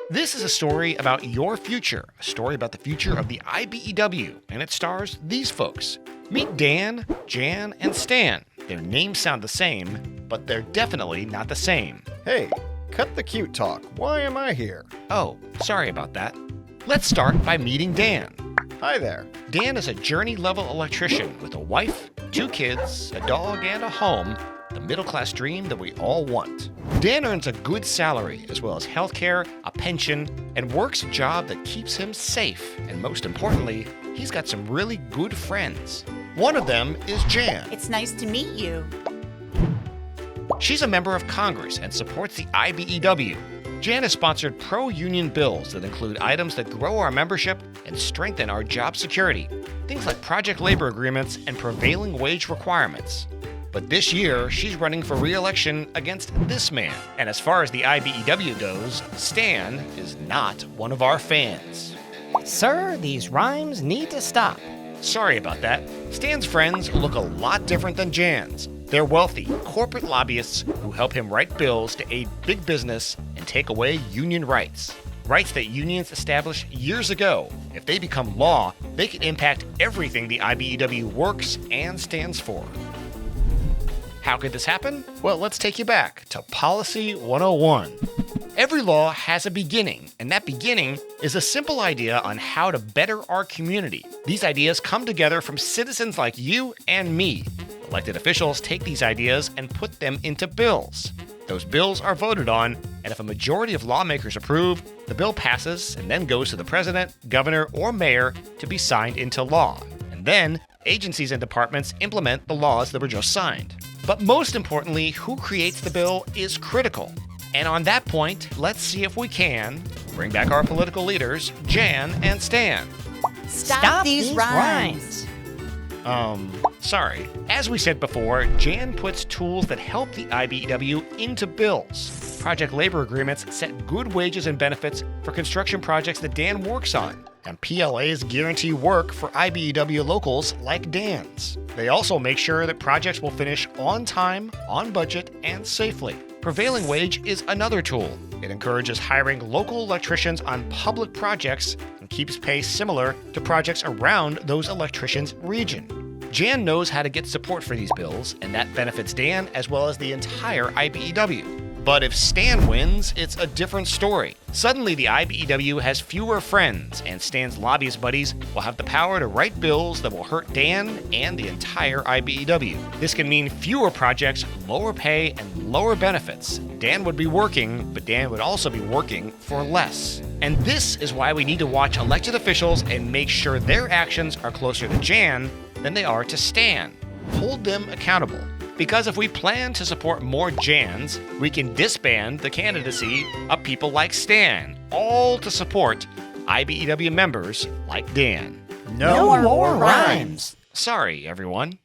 This is a story about your future, a story about the future of the IBEW, and it stars these folks. Meet Dan, Jan, and Stan. Their names sound the same, but they're definitely not the same. Hey, cut the cute talk. Why am I here? Oh, sorry about that. Let's start by meeting Dan. Hi there. Dan is a journey-level electrician with a wife, 2 kids, a dog, and a home, the middle-class dream that we all want. Dan earns a good salary, as well as healthcare, a pension, and works a job that keeps him safe. And most importantly, he's got some really good friends. One of them is Jan. It's nice to meet you. She's a member of Congress and supports the IBEW. Jan has sponsored pro-union bills that include items that grow our membership and strengthen our job security. Things like project labor agreements and prevailing wage requirements. But this year, she's running for re-election against this man. And as far as the IBEW goes, Stan is not one of our fans. Sir, these rhymes need to stop. Sorry about that. Stan's friends look a lot different than Jan's. They're wealthy, corporate lobbyists who help him write bills to aid big business and take away union rights. Rights that unions established years ago. If they become law, they can impact everything the IBEW works and stands for. How could this happen? Well, let's take you back to Policy 101. Every law has a beginning, and that beginning is a simple idea on how to better our community. These ideas come together from citizens like you and me. Elected officials take these ideas and put them into bills. Those bills are voted on, and if a majority of lawmakers approve, the bill passes and then goes to the president, governor, or mayor to be signed into law. And then, agencies and departments implement the laws that were just signed. But most importantly, who creates the bill is critical. And on that point, let's see if we can bring back our political leaders, Jan and Stan. Stop these rhymes. Sorry. As we said before, Jan puts tools that help the IBEW into bills. Project labor agreements set good wages and benefits for construction projects that Dan works on. And PLAs guarantee work for IBEW locals like Dan's. They also make sure that projects will finish on time, on budget, and safely. Prevailing wage is another tool. It encourages hiring local electricians on public projects and keeps pay similar to projects around those electricians' region. Jan knows how to get support for these bills, and that benefits Dan as well as the entire IBEW. But if Stan wins, it's a different story. Suddenly, the IBEW has fewer friends, and Stan's lobbyist buddies will have the power to write bills that will hurt Dan and the entire IBEW. This can mean fewer projects, lower pay, and lower benefits. Dan would be working, but Dan would also be working for less. And this is why we need to watch elected officials and make sure their actions are closer to Jan than they are to Stan. Hold them accountable. Because if we plan to support more Jans, we can disband the candidacy of people like Stan, all to support IBEW members like Dan. No more rhymes. Sorry, everyone.